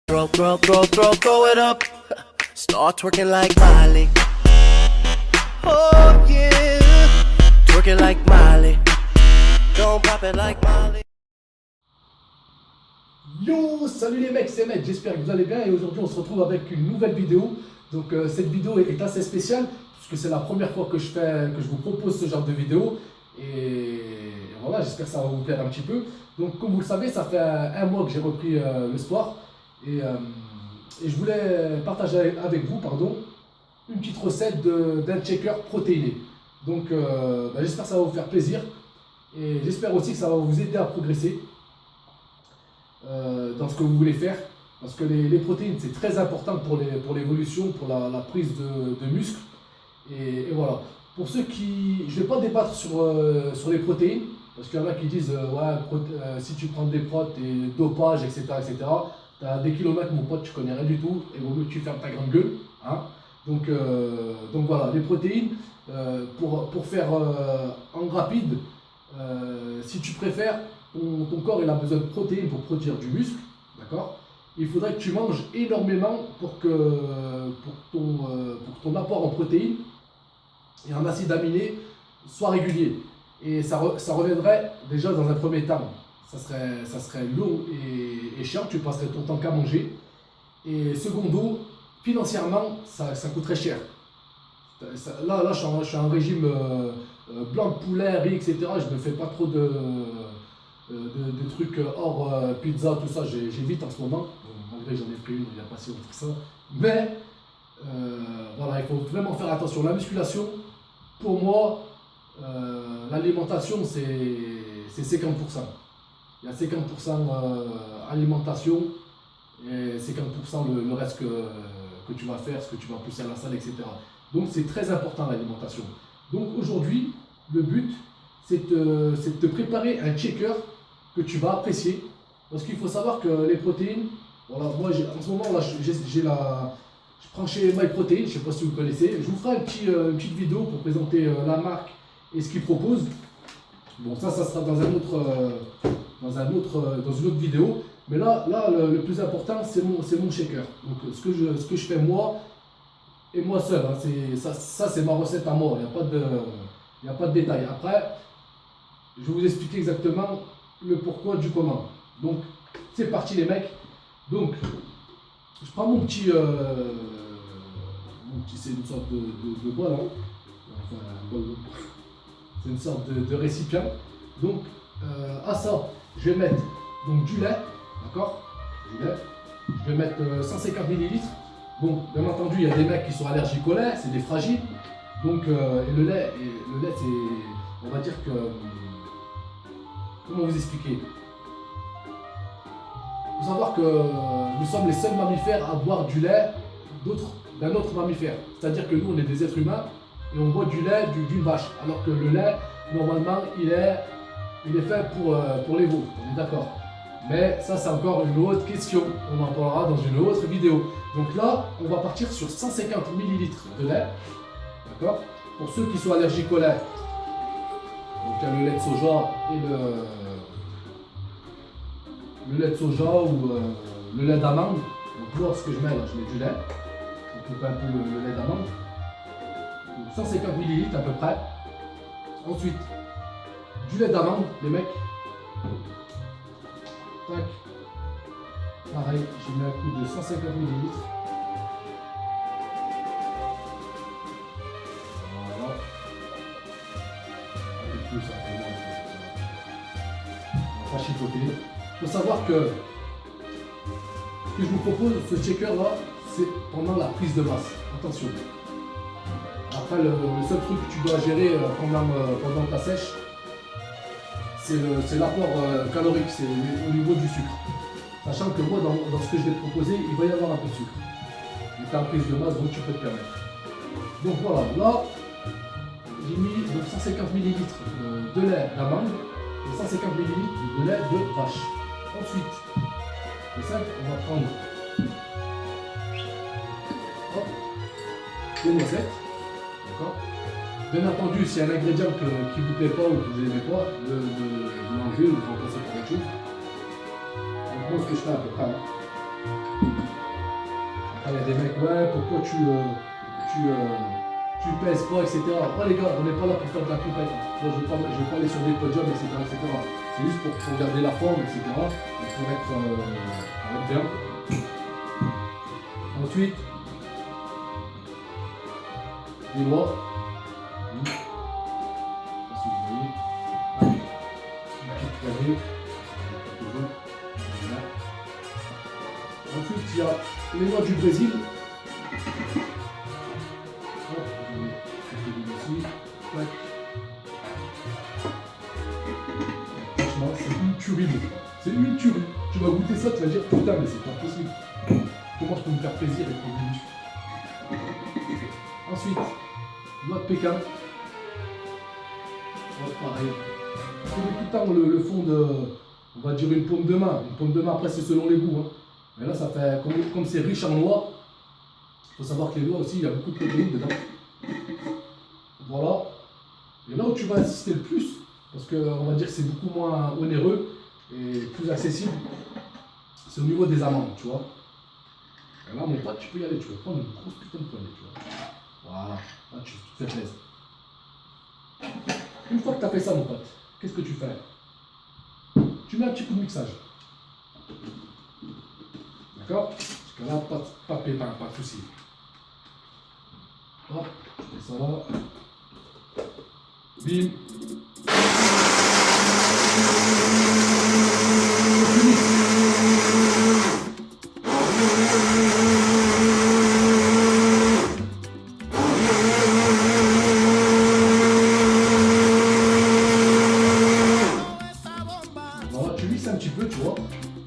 Throw it up. Start twerking like Miley. Oh yeah. Twerking like Miley. Don't pop it like Miley. Yo, salut les mecs, c'est Mec, j'espère que vous allez bien et aujourd'hui on se retrouve avec une nouvelle vidéo. Donc cette vidéo est assez spéciale puisque c'est la première fois que je vous propose ce genre de vidéo et voilà, j'espère que ça va vous plaire un petit peu. Donc comme vous le savez, ça fait un mois que j'ai repris le sport et je voulais partager avec vous une petite recette d'un shaker protéiné. Donc j'espère que ça va vous faire plaisir et j'espère aussi que ça va vous aider à progresser dans ce que vous voulez faire, parce que les protéines c'est très important pour l'évolution, pour la prise de muscles et voilà. Pour ceux qui, je ne vais pas débattre sur les protéines, parce qu'il y en a qui disent si tu prends des protes et dopage, etc., tu as des kilomètres mon pote, tu connais rien du tout et vaut mieux que tu fermes ta grande gueule, hein. Donc voilà, les protéines, pour faire en rapide, si tu préfères, ton corps il a besoin de protéines pour produire du muscle, d'accord? Il faudrait que tu manges énormément pour que ton apport en protéines et en acides aminés soit régulier. Et ça reviendrait déjà dans un premier temps, ça serait long et chiant, tu passerais ton temps qu'à manger. Et secondo, financièrement, ça coûterait cher. Là je suis en régime blanc de poulet, riz, etc. Je ne fais pas trop de trucs hors pizza, tout ça, j'évite en ce moment. Malgré que j'en ai pris une il n'y a pas si longtemps que ça. Mais voilà, il faut vraiment faire attention. La musculation, pour moi, l'alimentation, c'est 50%. Il y a 50% alimentation et 50% le reste que tu vas faire, ce que tu vas pousser à la salle, etc. Donc c'est très important l'alimentation. Donc aujourd'hui, le but, c'est de te préparer un shaker que tu vas apprécier. Parce qu'il faut savoir que les protéines, voilà, moi en ce moment là, je prends chez MyProtein, je ne sais pas si vous connaissez. Je vous ferai une petite vidéo pour présenter la marque et ce qu'ils proposent. Bon, ça sera dans une autre vidéo. Mais là le plus important, c'est mon shaker. Donc ce que je fais moi et moi seul, hein, ça c'est ma recette à moi. Il n'y a pas de détails. Après, je vais vous expliquer exactement le pourquoi du comment. Donc, c'est parti les mecs. Donc, je prends mon petit c'est une sorte de bol, hein. Enfin, un bol, c'est une sorte de récipient. Donc, à ça, je vais mettre donc, du lait, d'accord? Du lait. Je vais mettre 150 ml. Bon, bien entendu, il y a des mecs qui sont allergiques au lait, c'est des fragiles. Donc, et le lait, c'est, on va dire que, comment vous expliquer? Il faut savoir que nous sommes les seuls mammifères à boire du lait d'un autre mammifère. C'est-à-dire que nous, on est des êtres humains et on boit du lait d'une vache. Alors que le lait, normalement, il est fait pour les veaux. On est d'accord. Mais ça, c'est encore une autre question. On en parlera dans une autre vidéo. Donc là, on va partir sur 150 ml de lait. D'accord? Pour ceux qui sont allergiques au lait, donc il y a le lait de soja et le lait de soja ou le lait d'amande. Donc moi, ce que je mets là, je mets du lait. Je coupe un peu le lait d'amande. 150 ml à peu près. Ensuite, du lait d'amande, les mecs. Tac. Pareil, j'ai mis un coup de 150 ml. Voilà. Avec plus simplement. On va pas chipoter. Il faut savoir que ce que je vous propose, ce shaker là, c'est pendant la prise de masse. Attention. Après, le seul truc que tu dois gérer pendant ta sèche, c'est l'apport calorique, c'est au niveau du sucre. Sachant que moi, dans ce que je vais te proposer, il va y avoir un peu de sucre. Mais tu as une prise de masse, donc tu peux te permettre. Donc voilà, là, j'ai mis donc, 150 ml de lait d'amande et 150 ml de lait de vache. Ensuite, c'est simple, on va prendre des noisettes. D'accord? Bien entendu, s'il y a un ingrédient qui ne vous plaît pas ou que vous n'aimez pas, vous l'enlevez ou vous remplacez par autre chose. Donc moi, ce que je fais à peu près, Après, il y a des mecs, ouais, pourquoi tu pèses pas, etc. Oh les gars, on n'est pas là pour faire de la compète. Moi, je vais pas aller sur des podiums, etc. C'est juste pour garder la forme, etc. Et pour être bien. Ensuite, les doigts. Ensuite, vous voyez. Allez. Une petite clavée. Voilà. Ensuite, il y a les noix du Brésil. Hop, je mets quelques billes ici. Tac. Franchement, c'est une tuerie. C'est une tuerie. Tu vas goûter ça, tu vas dire putain, mais c'est pas possible. Comment je peux me faire plaisir avec les muscles. Ensuite, noix de Pékin. Hop, pareil. Je connais tout le temps le fond de, on va dire une paume de main. Une paume de main, après c'est selon les goûts. Hein. Mais là, ça fait, comme c'est riche en noix, il faut savoir que les noix aussi, il y a beaucoup de protéines dedans. Voilà. Et là où tu vas insister le plus, parce qu'on va dire que c'est beaucoup moins onéreux et plus accessible, c'est au niveau des amandes, tu vois. Et là, mon pote, tu peux y aller, tu vas prendre une grosse putain de poignée, tu vois. Voilà, là, tu te fais plaisir. Une fois que tu as fait ça, mon pote, qu'est-ce que tu fais? Tu mets un petit coup de mixage. D'accord? Parce que là, pas de pépin, pas de soucis. Hop, je fais ça là. Bim. Voilà, tu lisses un petit peu, tu vois.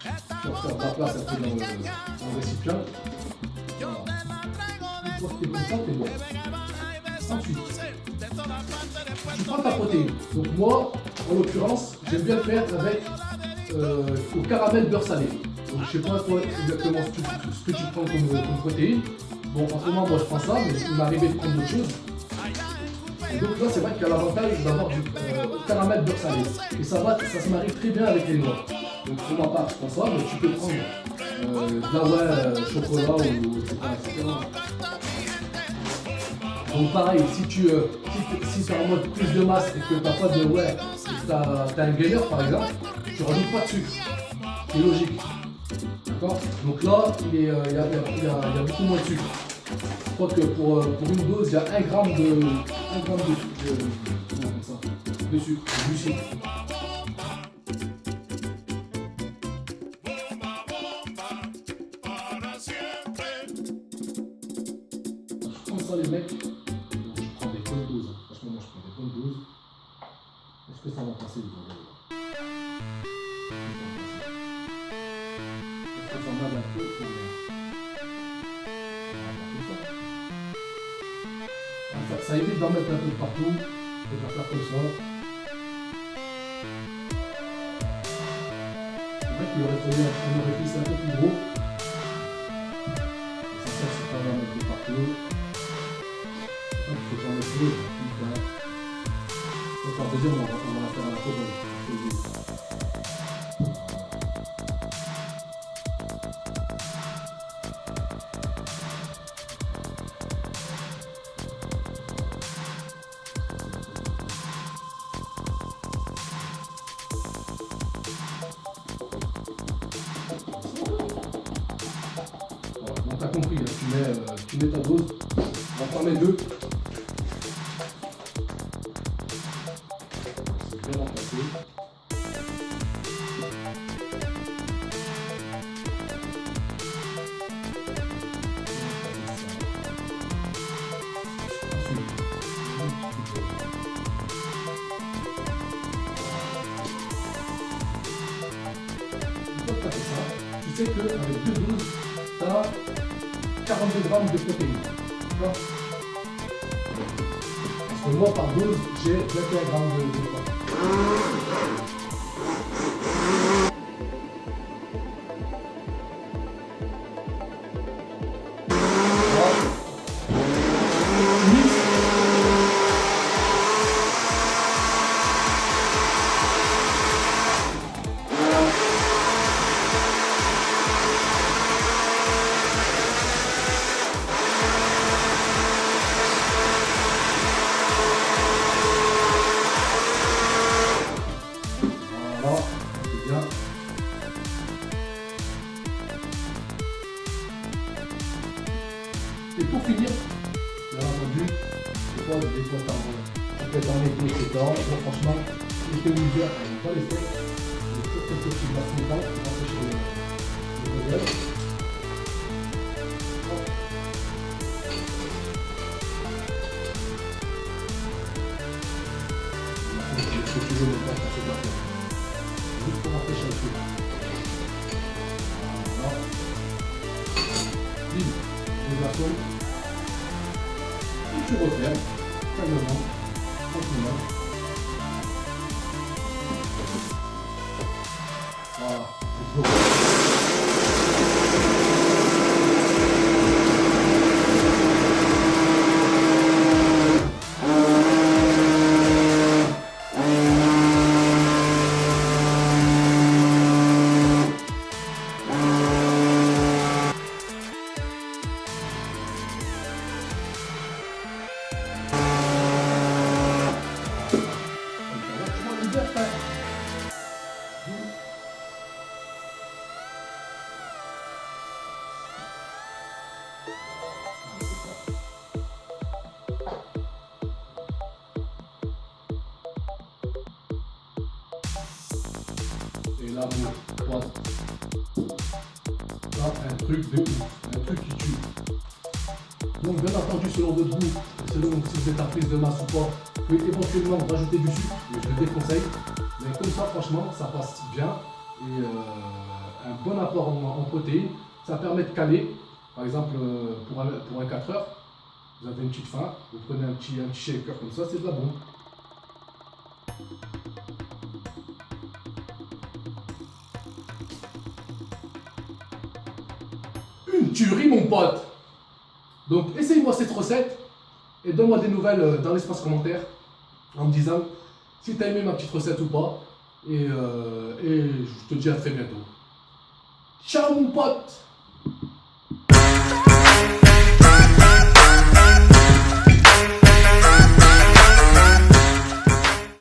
Tu vas faire de la place un peu dans le récipient. Voilà. Une fois que t'es comme ça, t'es bon. Ensuite, tu prends ta protéine. Donc moi, en l'occurrence, j'aime bien le faire avec au caramel beurre salé. Donc je sais pas toi exactement ce que tu prends comme protéine. Bon, en ce moment, moi je prends ça, mais il m'est arrivé de prendre d'autres choses. Et donc là, c'est vrai qu'il y a l'avantage d'avoir du caramel beurre salé. Et ça se marie très bien avec les noix. Donc pour ma part, je prends ça, mais tu peux prendre de la ouais, chocolat ou etc. Donc pareil, si tu es en mode prise de masse et que tu n'as pas de ouais, tu as un gainer par exemple, tu rajoutes pas de sucre. C'est logique. D'accord? Donc là, il y a beaucoup moins de sucre. Je crois que pour une dose, il y a 1 gramme de sucre, du sucre. Je prends ça les mecs, je prends des bonnes doses. Franchement, moi je prends des bonnes doses. Est-ce que ça va passer le bordel? Est-ce que ça va un peu? Ça évite d'en mettre un peu partout, de faire comme ça. C'est vrai qu'il aurait fallu un orifice un peu plus gros. Et ça, c'est pas d'en mettre de partout. Donc, il faut que j'en mette deux. Donc, la deuxième, on va la faire à la fois. Donc t'as compris, hein, tu mets ta dose, on va faire les deux. C'est bien remplacé. Une fois que tu as fait ça, tu sais qu'avec deux doses, tu as 42 grammes de protéines. D'accord? Parce que moi, par dose, j'ai 21 grammes de protéines. Et pour finir, bien entendu, des fois ça peut être en été, etc. Donc franchement, l'été ou l'hiver, on va les faire. Il y a toujours quelques petits glaces montants qui vont empêcher les modèles. Ce que tu veux, le faire, ça c'est parfait. Juste pour rafraîchir le truc. Voilà. Bim, les glaçons. Et tu refermes, calmement, tranquillement. Voilà, c'est bon. Et là, voilà. Là, un truc de ouf, un truc qui tue. Donc, bien entendu, selon votre goût, selon si vous êtes en prise de masse ou pas, vous pouvez éventuellement rajouter du sucre, mais je le déconseille. Mais comme ça, franchement, ça passe bien. Et un bon apport en protéines, ça permet de caler. Par exemple, pour un 4 heures, vous avez une petite faim, vous prenez un petit shaker comme ça, c'est de la bombe. Une tuerie, mon pote! Donc, essaye-moi cette recette et donne-moi des nouvelles dans l'espace commentaire en me disant si tu as aimé ma petite recette ou pas. Et je te dis à très bientôt. Ciao, mon pote!